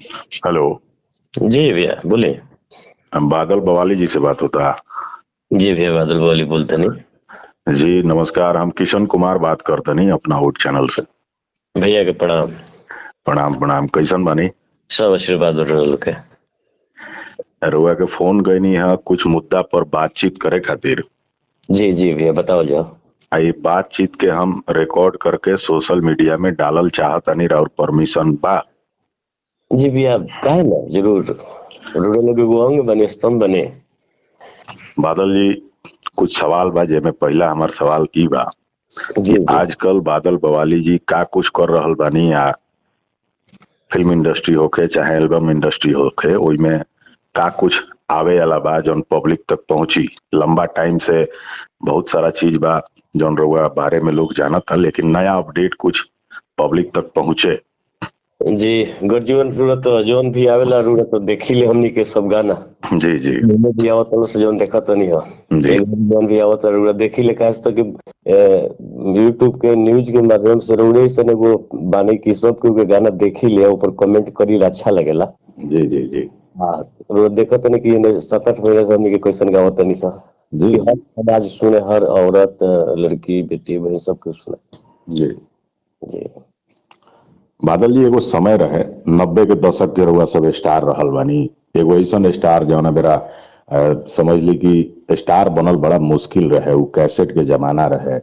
Hello. जी भैया बोलिए। बादल बवाली जी से बात होता जी भैया बादल बोली बोलते नहीं। है जी। नमस्कार, हम किशन कुमार बात करते नहीं अपना उट चैनल से। भैया के प्रणाम। प्रणाम प्रणाम, कैसन बानी? सब आशीर्वाद बटोर के। रुआ के फोन गई है कुछ मुद्दा पर बातचीत करे खातिर। जी जी भैया बताओ जाओ। आई बातचीत के हम रिकॉर्ड करके सोशल मीडिया में डालल चाहतनी और परमिशन बा? जी भैया काहे ना जरूर। रोडे लगे वो अंग बने स्तंभ बने। बादल जी, कुछ सवाल बा जेमे पहला हमार सवाल ई बा जी कि जी आजकल बादल बवाली जी का कुछ कर रहल बानी, या फिल्म इंडस्ट्री होके चाहे एल्बम इंडस्ट्री होके, ओइमे का कुछ आवे वाला बा जौन पब्लिक तक पहुंची? लंबा टाइम से बहुत सारा चीज बा जौन रउआ बारे में लोग जानत था, लेकिन नया अपडेट कुछ पब्लिक तक पहुंचे। जी। गर्जीवन रूरा तो जौन भी आवेला रूरा तो देखी ले हमनी के सब गाना। जी जी मैंने भी आवत से जौन देखा तो नहीं हो। जी एक जौन भी आवत रूरा देखी ले खास तो कि यूट्यूब के न्यूज के माध्यम से रूरे से ने वो बानी की सब के गाना देखी ले ऊपर कमेंट करी अच्छा लगेला। जी जी जी हाँ। वो देखो तो नहीं कि ये 7-8 महीने से हमने के क्वेश्चन गावत नहीं सा जी कि जी हर समाज सुने, हर औरत लड़की बेटी बहन सब कुछ सुने। जी। जी बादल जी, एगो समय रहे 90 के दशक के रउआ सब स्टार रहल बानी। एगो ऐसन स्टार जौन बेरा समझ ली कि स्टार बनल बड़ा मुश्किल रहे, उ कैसेट के जमाना रहे।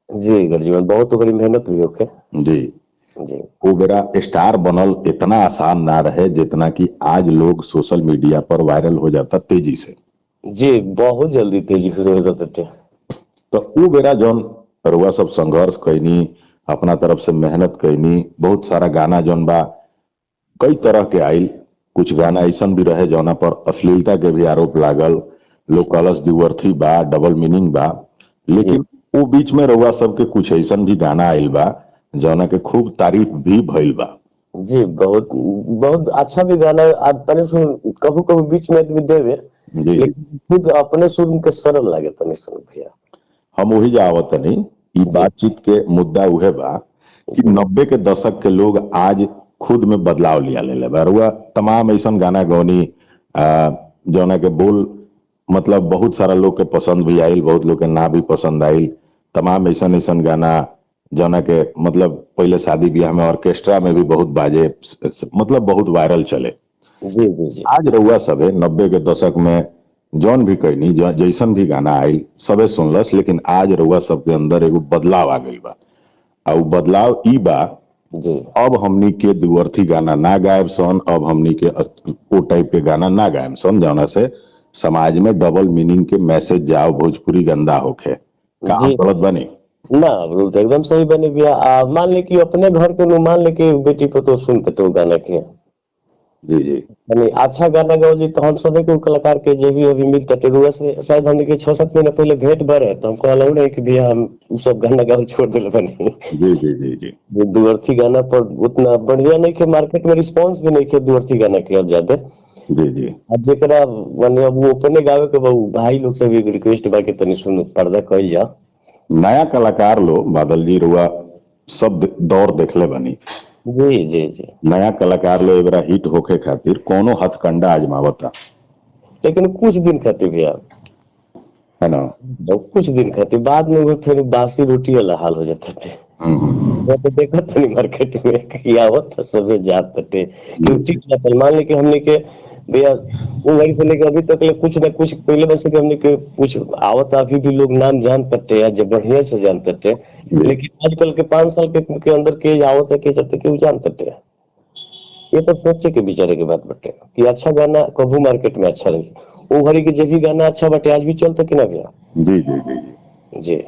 जी गर्जीवन बहुत बड़ी मेहनत भी होके। जी। जी वो बेरा स्टार बनल इतना आसान ना रहे जितना कि आज लोग सोशल मीडिया पर वायरल हो जाता तेजी से। जी बहुत जल्दी तेजी से हो जाते थे। तो उ बेरा जौन रउआ सब संघर्ष कैनी, अपना तरफ से मेहनत कैनी, बहुत सारा गाना जौन बा कई तरह के आइल। कुछ गाना ऐसन भी रहे जौना पर अश्लीलता के भी आरोप लागल, लोग कहलस द्विअर्थी बा, डबल मीनिंग बा। जी लेकिन वो बीच में रउआ सबके कुछ ऐसन भी गाना आइल बा जौना के खूब तारीफ भी भइल बा। जी बहुत बहुत अच्छा भी गाना आज तने सुन कभी कभी बीच में भी देवे। जी जी। लेकिन खुद अपने सुन के सरल लागे तने सुन भैया। हम वही जावत नहीं, ई जी बातचीत के मुद्दा उहे बा कि जी 90 के दशक के लोग आज खुद में बदलाव लिया ले बा। रउआ तमाम ऐसन गाना गौनी जौना के बोल मतलब बहुत सारा लोग के पसंद भी आइल, बहुत लोग के ना भी पसंद आइल। तमाम ऐसन ऐसन गाना जौना के मतलब पहले शादी ब्याह में ऑर्केस्ट्रा में भी बहुत बाजे, मतलब बहुत वायरल चले। जी जी जी आज रउआ सबे 90 के दशक में जौन भी कहनी जैसन भी गाना आइल सबे सुनलस, लेकिन आज रउआ सबके अंदर एगो बदलाव आ गइल बा। आ उ बदलाव ई बा, जी अब हमनी के द्विअर्थी गाना ना गायब सन, अब हमनी के ओ टाइप के गाना ना गायब सन जौना से समाज में डबल मीनिंग के मैसेज जाओ, भोजपुरी गंदा होखे। का हम जी। गलत बनी? ना बिल्कुल तो एकदम सही बने भैया। मान ले कि अपने घर के नु मान ले कि बेटी को तो सुनते तो गाना के जी जी यानी अच्छा गाना गाओ जी तो हम सभी को कलाकार के जे भी अभी मिलता टेरुआ से शायद हमने के 6-7 महीने पहले भेंट भरे तो हमको अलग नहीं कि भैया हम उ सब गाना गाओ छोड़ दिले बनी। जी जी जी जी ये दुअर्थी गाना पर उतना बढ़िया नहीं के मार्केट में रिस्पांस भी नहीं के दुअर्थी गाना के अब ज्यादा। जी जी। अब जेकरा माने अब वो अपने गावे के बहु भाई लोग से भी रिक्वेस्ट बा के तनी सुन पर्दा कइल जा। नया कलाकार लो बादल जी, रुआ सब दौर देखले बनी। जी जी जी। नया कलाकार लो एबरा हिट होखे खातिर कोनो हथकंडा आजमावता, लेकिन कुछ दिन खातिर भैया, है ना? तो कुछ दिन खातिर बाद में वो फिर बासी रोटी वाला हाल हो जाता थे। वो तो देखा था नहीं मार्केट में कि आवत था सबे जात थे क्योंकि मान ले कि हमने के भैया वो वही से लेके अभी तक ले कुछ ना कुछ पहले बस के हमने के कुछ आवत अभी भी लोग नाम जान सकते हैं जब बढ़िया से जान सकते हैं। जी लेकिन आजकल के 5 साल के अंदर के आवत है के चलते के जान सकते हैं। ये तो सोचे के बेचारे के बात बटे कि अच्छा गाना कबू मार्केट में अच्छा लगे। वो घड़ी के जब भी गाना अच्छा बटे आज भी चलता कि ना भैया। जी जी जी जी। जी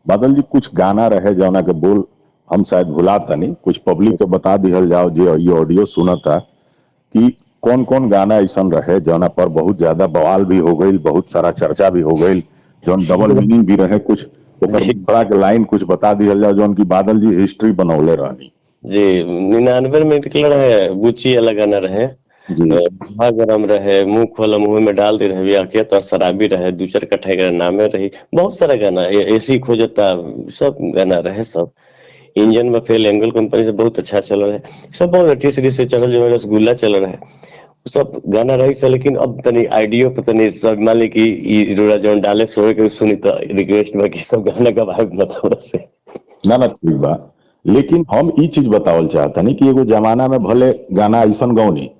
बादल जी, कुछ गाना रहे जौना के बोल हम शायद भुलाता नहीं, कुछ पब्लिक के बता दिहल जाओ जो ये ऑडियो सुनता कि कौन कौन गाना ऐसा रहे जौना पर बहुत ज्यादा बवाल भी हो गई, बहुत सारा चर्चा भी हो गई, जौन डबल मीनिंग भी रहे। कुछ ओकर जी मुखड़ा के लाइन कुछ बता दिहल जाओ जौन की बादल जी हिस्ट्री बनौले रहनी। जी 99 में निकल रहे गुच्ची वाला गाना रहे। जी हाँ गरम रहे मुंह खोला मुंह में डाल दे रहे आके तो शराबी रहे दू चार कट्ठा का नामे रही बहुत सारा गाना एसी खोजता सब गाना रहे सब। इंजन में फेल एंगल कंपनी से बहुत अच्छा चल रहा है, सब बहुत टी सीरीज से चल जो रसगुल्ला चल रहा है, सब गाना रही से। लेकिन अब तनी आइडियो पे तनी सब मान ली कि ई रोड़ा जौन डाले सोए के सुनी तो रिक्वेस्ट बा कि सब गाना गवाए मत थोड़ा से। ना ना ठीक बा, लेकिन हम ई चीज बतावल चाहता नहीं कि एगो जमाना में भले गाना ऐसा गौनी,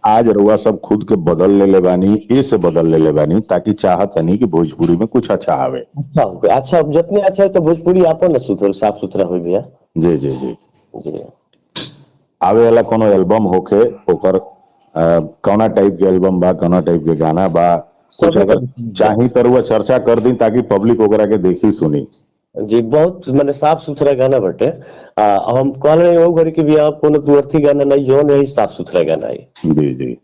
आज रउआ सब खुद के बदल ले बानी, ए से बदल ले बानी ताकि चाहत नहीं कि भोजपुरी में कुछ अच्छा आवे। अच्छा हो, अच्छा जितने अच्छा है तो भोजपुरी आपन ना सुथर साफ सुथरा हो भैया। जी जी जी जी आवे वाला कोनो एल्बम होके ओकर कौना टाइप के एल्बम बा, कौना टाइप के गाना बा, कुछ सब अगर चाही तो रउआ चर्चा कर दी ताकि पब्लिक ओकरा के देखी सुनी। जी बहुत माने साफ सुथरा गाना बटे। हम कहल रहे हो घर कि भी आप कोनो दुअर्थी गाना नहीं जो नहीं, साफ सुथरा गाना आई। जी जी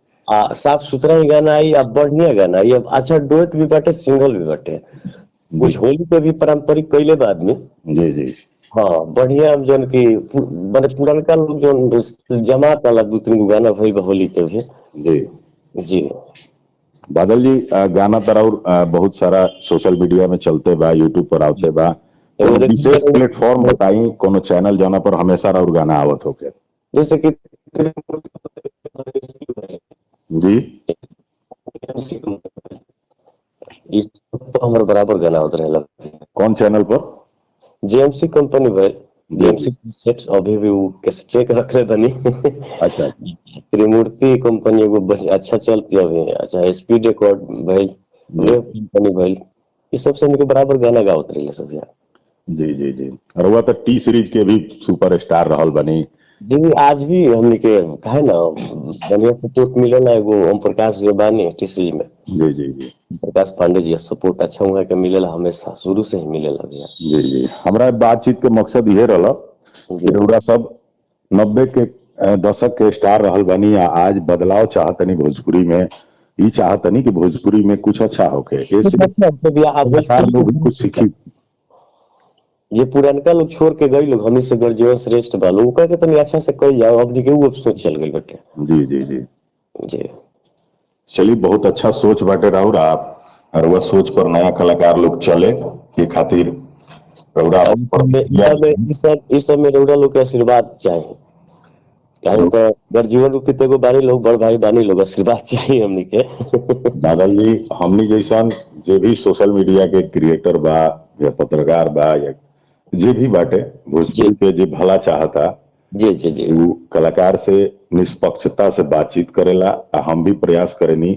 साफ सुथरा ही गाना आई, अब बढ़िया गाना आई, अब अच्छा डुएट भी बटे, सिंगल भी बटे, कुछ होली पे भी पारंपरिक कैले बा आदमी। जी जी हाँ बढ़िया जौन की माने पुरनका लोग जौन जमात वाला 2-3 गो गाना भइल बा होली के भी। जी जी बादल जी गाना तर और बहुत सारा सोशल मीडिया में चलते बा, यूट्यूब पर आवते बा, एगो कोनो विशेष देखिए प्लेटफॉर्म बताई, कोनो चैनल जौना पर हमेशा और गाना आवत होके। जैसे कि जी इस तो हमर बराबर गाना होत रहेला। कौन चैनल पर? जेएमसी कंपनी भाई, जेएमसी सेट्स अभी भी वो कैसेट रख रहे बनी। अच्छा त्रिमूर्ति कंपनी एगो बस अच्छा चलती है अभी, अच्छा स्पीड रिकॉर्ड भाई, वेव कंपनी भाई, ये सब से हमके बराबर गाना गावत रहे सब यार। जी जी जी और वह तो टी सीरीज के भी सुपर स्टार रहल बनी। जी आज भी हमने के कहे ना बढ़िया सपोर्ट मिलल है, एगो ओम प्रकाश जो बानी टीसी में। जी जी जी प्रकाश पांडे जी सपोर्ट अच्छा हुआ के मिलेला, हमेशा शुरू से ही मिलेला भैया। जी जी हमरा बातचीत के मकसद ये रहल कि रउरा सब 90 के दशक के स्टार रहल बनी, आज बदलाव चाहतनी भोजपुरी में, ई चाहतनी कि भोजपुरी में कुछ अच्छा होके, लोग भी कुछ सीखी। ये पुरानका लोग छोड़ के गई लोग, हमनी से गर्जीवन श्रेष्ठ बा लोग के तनी अच्छा से कह जाओ, अब के वो सोच चल गई बटे। जी जी जी जी चलिए बहुत अच्छा सोच बाटे राहुल आप, और वह सोच पर नया कलाकार लोग चले के खातिर रउरा इस सब में रउरा लोग के आशीर्वाद चाहिए, काहे तो गर्जीवन रूपी तेगो बानी लोग, बड़ भाई बानी लोग, आशीर्वाद चाहिए हमनी के। बादल जी हमनी जैसन जे भी सोशल मीडिया के क्रिएटर बा या पत्रकार बा या जे भी बाटे भोजपुरी के जे भला चाहता, जी जी जी वो कलाकार से निष्पक्षता से बातचीत करेला। हम भी प्रयास करेनी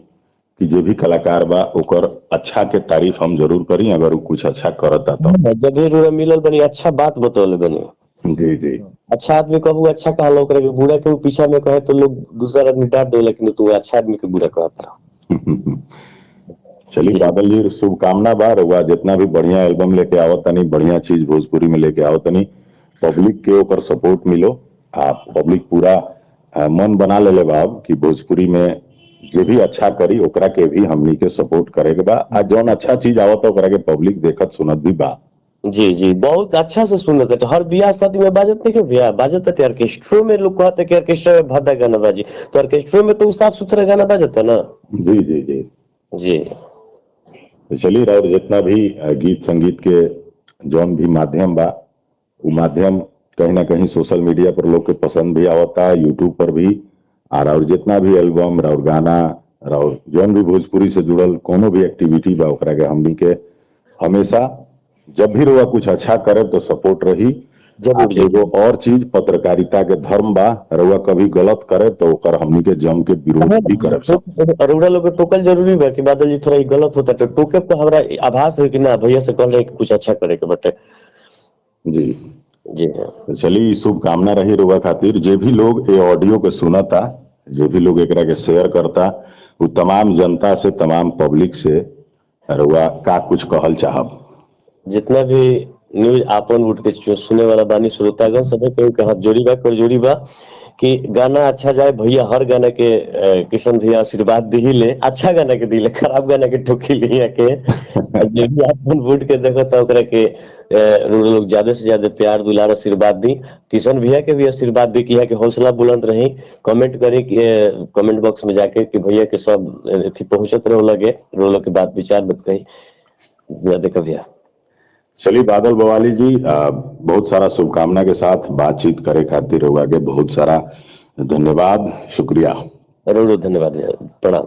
कि जे भी कलाकार बा ओकर अच्छा के तारीफ हम जरूर करी, अगर वो कुछ अच्छा करता तो। जब भी रूरा मिलल बनी अच्छा बात बतौले बनी। जी जी अच्छा आदमी कहू अच्छा कहा लोग करे, बुरा के पीछा में कहे तो लोग दूसरा आदमी डांट दे, लेकिन तू अच्छा आदमी के बुरा कहत रहा। चलिए बादल जी शुभकामना बा, रउआ जितना भी बढ़िया एल्बम लेके आवत तनी, बढ़िया चीज भोजपुरी में लेके आवत तनी, पब्लिक के ओकर सपोर्ट मिलो। आप पब्लिक पूरा मन बना ले बा कि भोजपुरी में जो भी अच्छा करी ओकरा के भी हमनी के सपोर्ट करे के बा, आ जौन अच्छा चीज आवत ओकरा के पब्लिक देखत सुनत भी बा। जी जी बहुत अच्छा से सुनत है, हर बियाह शादी में बाजत नहीं, बियाह बाजत है ऑर्केस्ट्रो में, लोग कहते हैं कि ऑर्केस्ट्रा में भद्दा गाना बाजी, तो ऑर्केस्ट्रो में तो साफ सुथरा गाना बाजत है ना। जी जी जी जी तो चलिए और जितना भी गीत संगीत के जौन भी माध्यम बा, वो माध्यम कहीं ना कहीं सोशल मीडिया पर लोग के पसंद भी आवता, यूट्यूब पर भी, और जितना भी एल्बम और गाना और जौन भी भोजपुरी से जुड़ल कोनो भी एक्टिविटी बा ओकरा के हमनी के हमेशा जब भी रउआ कुछ अच्छा करे तो सपोर्ट रही। जरूर एगो और चीज पत्रकारिता के धर्म बा, रउआ कभी गलत करे तो ओकर हमनी के जम के विरोध भी करे सब। अरुणा लोग के टोकल जरूरी बा कि बादल जी थोड़ा गलत होता है तो टोके तो हमरा आभास है कि ना भैया से कह रहे कि कुछ अच्छा करे के बटे। जी जी हाँ तो चलिए शुभकामना रही रउआ खातिर। जे भी लोग ये ऑडियो के सुनता, जे भी लोग एकरा के शेयर करता, वो तमाम जनता से, तमाम पब्लिक से रउआ का कुछ कहल चाहब? जितना भी न्यूज आपन उठ के सुने वाला बानी श्रोतागण सब के हाथ जोड़ी बा, कर जोड़ी बा कि गाना अच्छा जाए भैया, हर गाना के किशन भैया आशीर्वाद दी ले, अच्छा गाना के दिले, खराब गाना के ठोकी लिया के जे भी आपन वोट के देखता ओकरा के लोग ज्यादा से ज्यादा प्यार दुलार आशीर्वाद दी। किशन भैया के भी आशीर्वाद दी कि हौसला बुलंद रही, कमेंट करी कमेंट बॉक्स में जाके कि भैया के सब पहुंचत रहो लगे, रो के बात विचार बत कही देखा भैया। चलिए बादल बवाली जी, बहुत सारा शुभकामना के साथ बातचीत करे खातिर होगा के बहुत सारा धन्यवाद, शुक्रिया। जरूर धन्यवाद, प्रणाम।